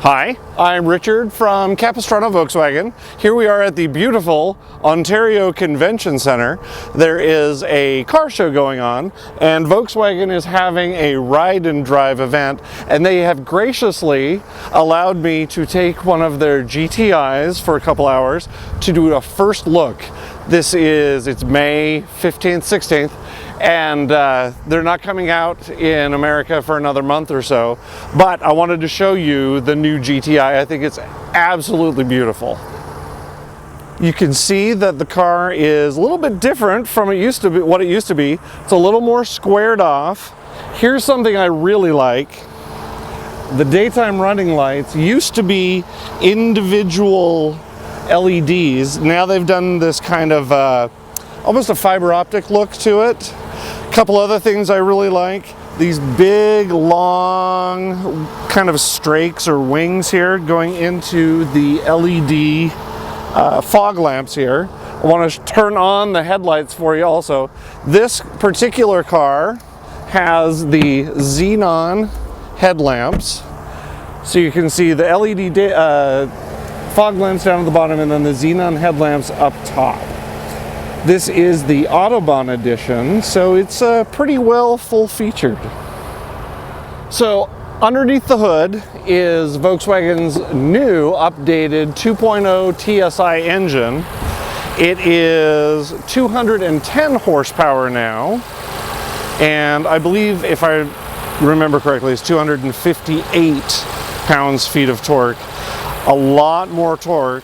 Hi, I'm Richard from Capistrano Volkswagen. Here we are at the beautiful Ontario Convention Center. There is a car show going on, and Volkswagen is having a ride and drive event, and they have graciously allowed me to take one of their GTIs for a couple hours to do a first look. It's May 15th, 16th, and they're not coming out in America for another month or so, but I wanted to show you the new GTI. I think it's absolutely beautiful. You can see that the car is a little bit different from what it used to be. It's a little more squared off. Here's something I really like. The daytime running lights used to be individual LEDs. Now they've done this kind of almost a fiber optic look to it. A couple other things I really like. These big, long kind of strakes or wings here going into the LED fog lamps here. I want to turn on the headlights for you also. This particular car has the xenon headlamps. So you can see the LED fog lamps down at the bottom and then the xenon headlamps up top. This is the Autobahn edition, so it's pretty well full-featured. So underneath the hood is Volkswagen's new updated 2.0 TSI engine. It is 210 horsepower now, and I believe, if I remember correctly, it's 258 pounds-feet of torque. A lot more torque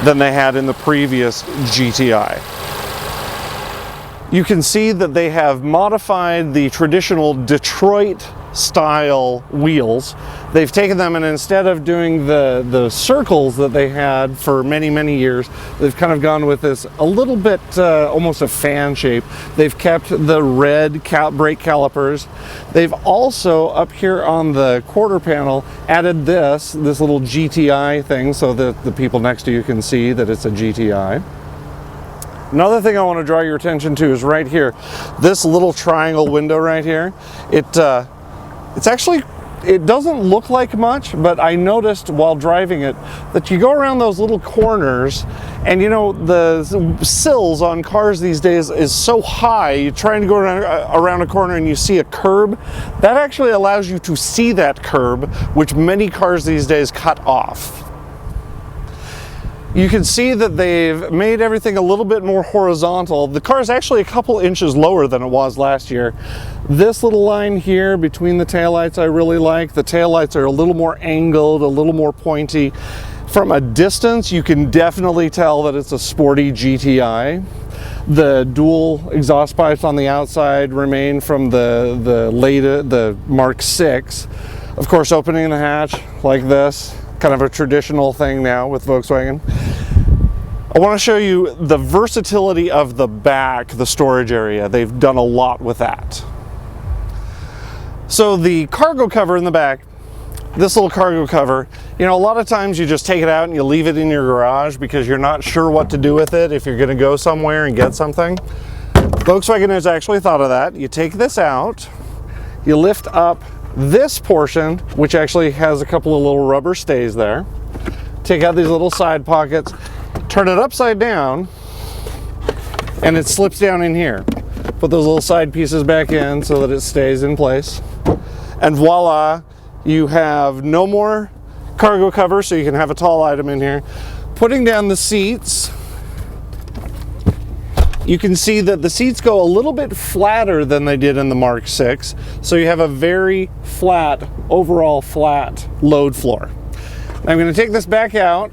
than they had in the previous GTI. You can see that they have modified the traditional Detroit style wheels. They've taken them, and instead of doing the circles that they had for many years, they've kind of gone with this a little bit almost a fan shape. They've kept the red brake calipers. They've also, up here on the quarter panel, added this little GTI thing so that the people next to you can see that it's a GTI. Another thing I want to draw your attention to is right here. This little triangle window right here. It doesn't look like much, but I noticed while driving it that you go around those little corners, and you know, the sills on cars these days is so high, you're trying to go around a corner and you see a curb. That actually allows you to see that curb, which many cars these days cut off. You can see that they've made everything a little bit more horizontal. The car is actually a couple inches lower than it was last year. This little line here between the taillights I really like. The taillights are a little more angled, a little more pointy. From a distance, you can definitely tell that it's a sporty GTI. The dual exhaust pipes on the outside remain from the Mark 6. Of course, opening the hatch like this. Kind of a traditional thing now with Volkswagen. I want to show you the versatility of the back, the storage area. They've done a lot with that. So the cargo cover in the back, this little cargo cover, you know, a lot of times you just take it out and you leave it in your garage because you're not sure what to do with it if you're going to go somewhere and get something. Volkswagen has actually thought of that. You take this out, you lift up this portion, which actually has a couple of little rubber stays there. Take out these little side pockets, turn it upside down, and it slips down in here. Put those little side pieces back in so that it stays in place. And voila, you have no more cargo cover, so you can have a tall item in here. Putting down the seats, you can see that the seats go a little bit flatter than they did in the Mark 6, so you have a very flat, overall flat load floor. I'm going to take this back out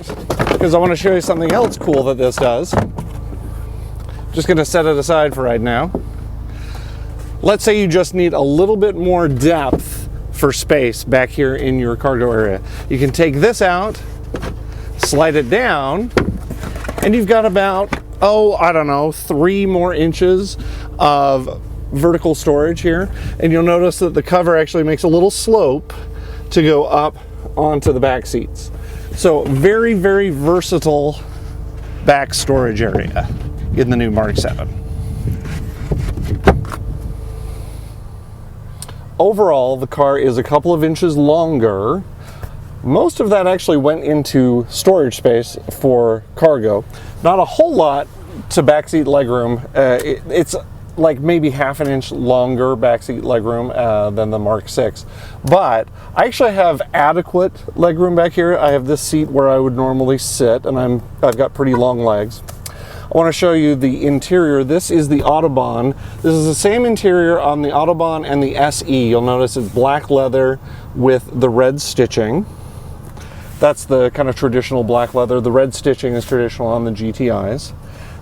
because I want to show you something else cool that this does. Just going to set it aside for right now. Let's say you just need a little bit more depth for space back here in your cargo area. You can take this out, slide it down, and you've got about, I don't know, 3 more inches of vertical storage here. And you'll notice that the cover actually makes a little slope to go up onto the back seats. So very versatile back storage area in the new Mark 7. Overall, the car is a couple of inches longer Most of that actually went into storage space for cargo. Not a whole lot to backseat legroom. It's like maybe half an inch longer backseat legroom than the Mark 6. But I actually have adequate legroom back here. I have this seat where I would normally sit, and I've got pretty long legs. I want to show you the interior. This is the Autobahn. This is the same interior on the Autobahn and the SE. You'll notice it's black leather with the red stitching. That's the kind of traditional black leather. The red stitching is traditional on the GTIs.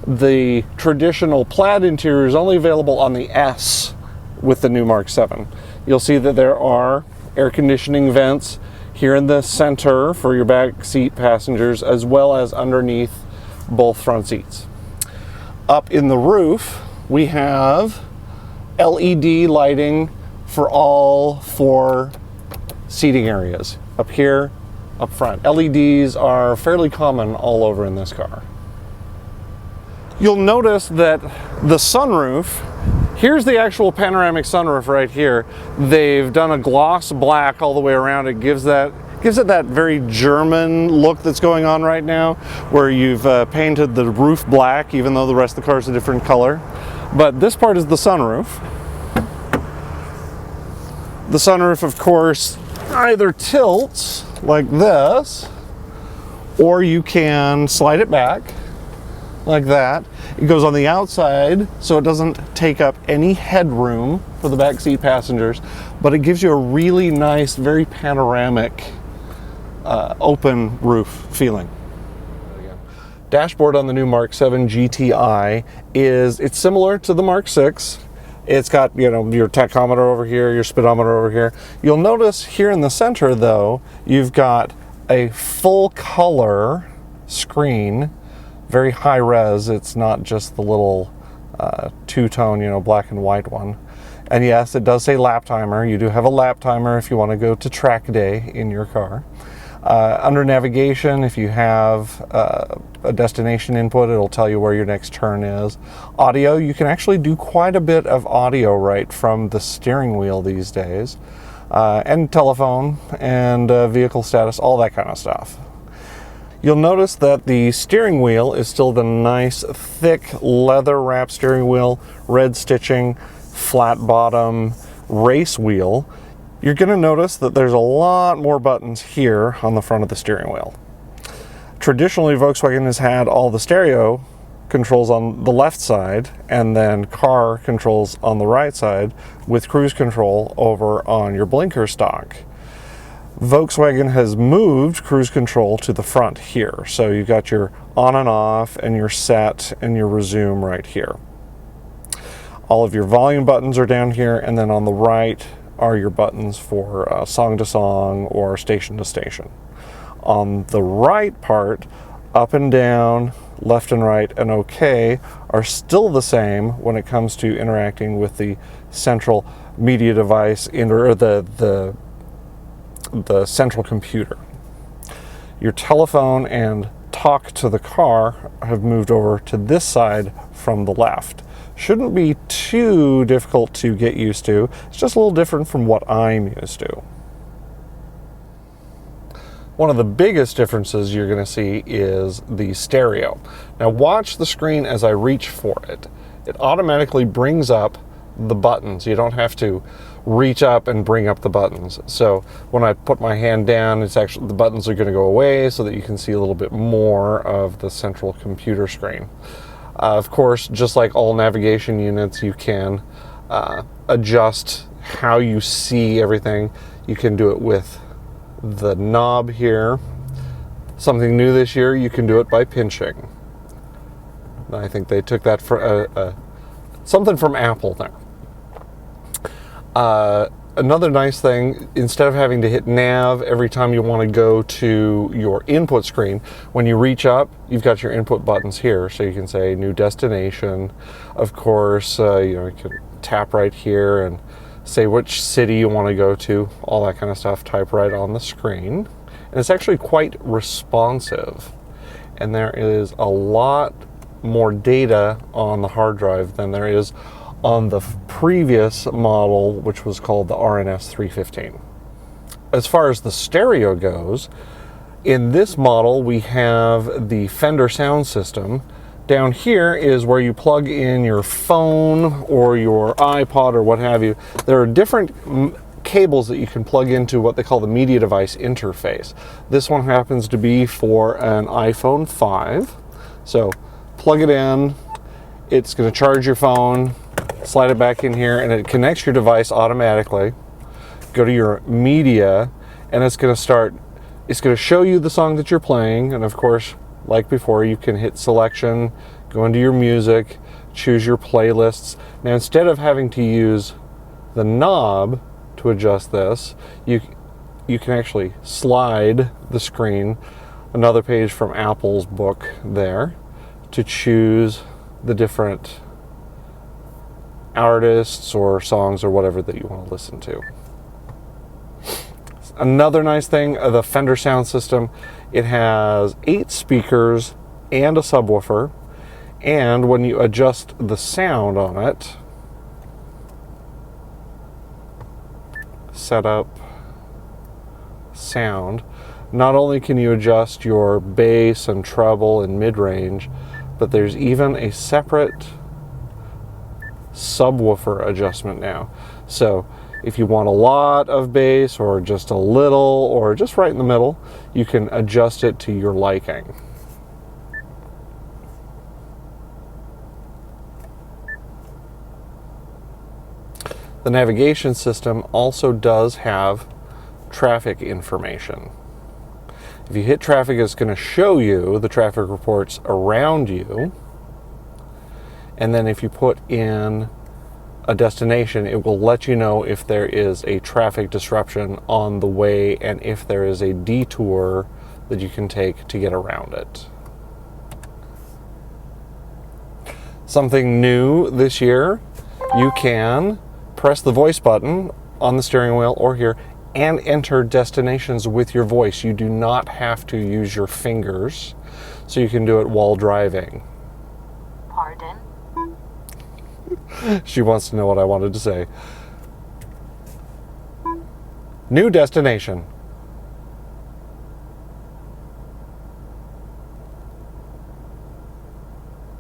The traditional plaid interior is only available on the S with the new Mark 7. You'll see that there are air conditioning vents here in the center for your back seat passengers, as well as underneath both front seats. Up in the roof, we have LED lighting for all 4 seating areas. Up here, up front. LEDs are fairly common all over in this car. You'll notice that the sunroof, here's the actual panoramic sunroof right here. They've done a gloss black all the way around. It gives it that very German look that's going on right now, where you've painted the roof black, even though the rest of the car is a different color. But this part is the sunroof. The sunroof, of course, either tilts like this, or you can slide it back like that. It goes on the outside, so it doesn't take up any headroom for the back seat passengers, but it gives you a really nice, very panoramic, open roof feeling. Dashboard on the new Mark 7 GTI it's similar to the Mark 6. It's got, you know, your tachometer over here, your speedometer over here. You'll notice here in the center, though, you've got a full color screen, very high res. It's not just the little two-tone, you know, black and white one. And yes, it does say lap timer. You do have a lap timer if you want to go to track day in your car. Under navigation, if you have a destination input, it'll tell you where your next turn is. Audio, you can actually do quite a bit of audio right from the steering wheel these days. And telephone and vehicle status, all that kind of stuff. You'll notice that the steering wheel is still the nice, thick, leather-wrapped steering wheel, red stitching, flat bottom, race wheel. You're going to notice that there's a lot more buttons here on the front of the steering wheel. Traditionally, Volkswagen has had all the stereo controls on the left side and then car controls on the right side, with cruise control over on your blinker stock. Volkswagen has moved cruise control to the front here. So you've got your on and off and your set and your resume right here. All of your volume buttons are down here, and then on the right are your buttons for song to song or station to station. On the right part, up and down, left and right, and OK are still the same when it comes to interacting with the central media device or the central computer. Your telephone and talk to the car have moved over to this side from the left. Shouldn't be too difficult to get used to. It's just a little different from what I'm used to. One of the biggest differences you're going to see is the stereo. Now watch the screen as I reach for it. It automatically brings up the buttons. You don't have to reach up and bring up the buttons. So when I put my hand down, it's actually, the buttons are going to go away so that you can see a little bit more of the central computer screen. Of course, just like all navigation units, you can adjust how you see everything. You can do it with the knob here. Something new this year, you can do it by pinching. I think they took that for something from Apple there. Another nice thing, instead of having to hit nav every time you want to go to your input screen, when you reach up, you've got your input buttons here. So you can say new destination. Of course, you can tap right here and say which city you want to go to, all that kind of stuff, type right on the screen. And it's actually quite responsive. And there is a lot more data on the hard drive than there is on the previous model, which was called the RNS 315. As far as the stereo goes, in this model we have the Fender sound system. Down here is where you plug in your phone or your iPod or what have you. There are different cables that you can plug into what they call the media device interface. This one happens to be for an iPhone 5. So plug it in, it's going to charge your phone, slide it back in here, and it connects your device automatically. Go to your media, and it's going to show you the song that you're playing, and of course, like before, you can hit selection, go into your music, choose your playlists. Now, instead of having to use the knob to adjust this, you can actually slide the screen, another page from Apple's book there, to choose the different artists or songs or whatever that you want to listen to. Another nice thing, the Fender sound system, it has 8 speakers and a subwoofer, and when you adjust the sound on it, setup, sound, not only can you adjust your bass and treble and mid-range, but there's even a separate subwoofer adjustment now. So if you want a lot of bass or just a little or just right in the middle, you can adjust it to your liking. The navigation system also does have traffic information. If you hit traffic, it's going to show you the traffic reports around you. And then if you put in a destination, it will let you know if there is a traffic disruption on the way and if there is a detour that you can take to get around it. Something new this year, you can press the voice button on the steering wheel or here and enter destinations with your voice. You do not have to use your fingers, so you can do it while driving. Pardon? She wants to know what I wanted to say. New destination.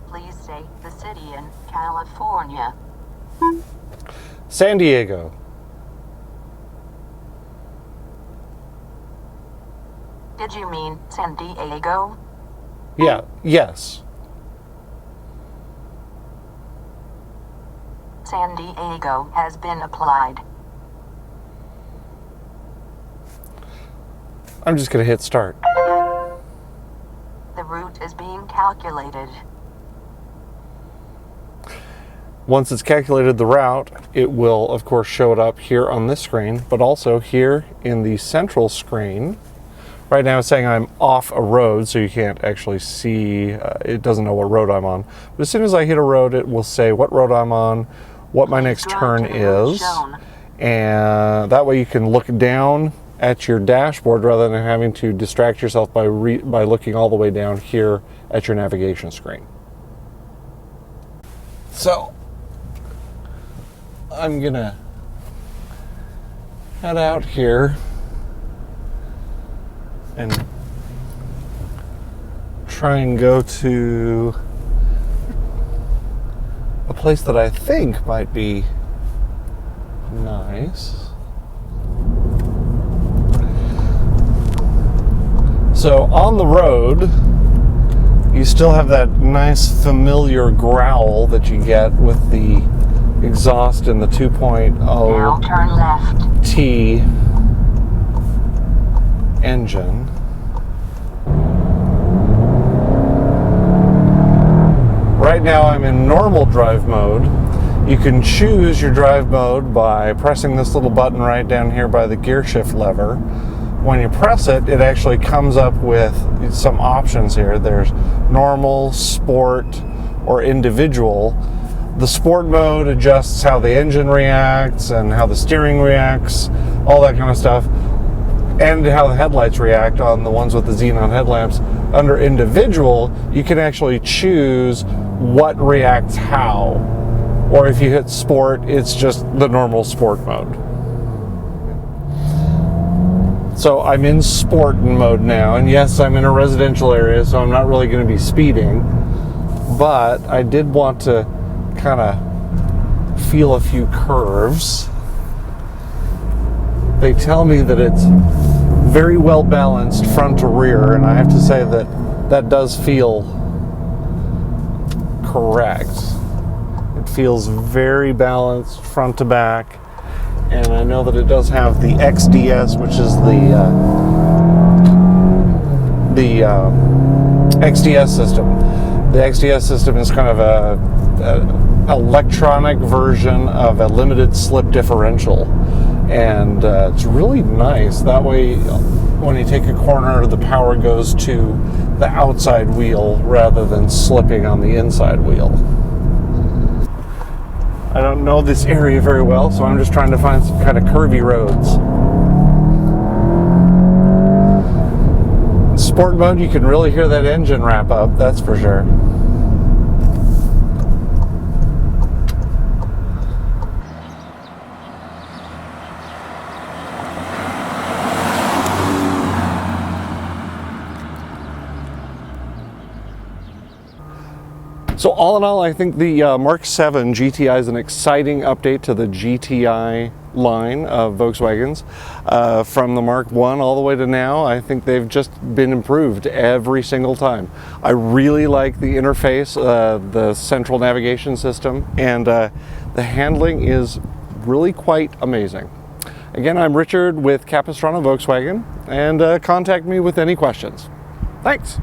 Please say the city in California. San Diego. Did you mean San Diego? Yeah, yes. San Diego has been applied. I'm just going to hit start. The route is being calculated. Once it's calculated the route, it will, of course, show it up here on this screen, but also here in the central screen. Right now it's saying I'm off a road, so you can't actually see, it doesn't know what road I'm on. But as soon as I hit a road, it will say what road I'm on, what my next turn is, and that way you can look down at your dashboard rather than having to distract yourself by looking all the way down here at your navigation screen. So I'm gonna head out here and try and go to a place that I think might be nice. So on the road, you still have that nice familiar growl that you get with the exhaust in the 2.0 Now turn left. T engine. Right now I'm in normal drive mode. You can choose your drive mode by pressing this little button right down here by the gear shift lever. When you press it, it actually comes up with some options here. There's normal, sport, or individual. The sport mode adjusts how the engine reacts and how the steering reacts, all that kind of stuff, and how the headlights react on the ones with the xenon headlamps. Under individual, you can actually choose what reacts how. Or if you hit sport, it's just the normal sport mode. So I'm in sport mode now, and yes, I'm in a residential area, so I'm not really going to be speeding, but I did want to kind of feel a few curves. They tell me that it's very well balanced front to rear, and I have to say that that does feel correct. It feels very balanced front to back, and I know that it does have the XDS, which is the XDS system. The XDS system is kind of a electronic version of a limited slip differential, and it's really nice. That way, when you take a corner, the power goes to the outside wheel rather than slipping on the inside wheel. I don't know this area very well, so I'm just trying to find some kind of curvy roads. In sport mode, you can really hear that engine wrap up, that's for sure. So all in all, I think the Mark 7 GTI is an exciting update to the GTI line of Volkswagens. From the Mark 1 all the way to now, I think they've just been improved every single time. I really like the interface, the central navigation system, and the handling is really quite amazing. Again, I'm Richard with Capistrano Volkswagen, and contact me with any questions. Thanks.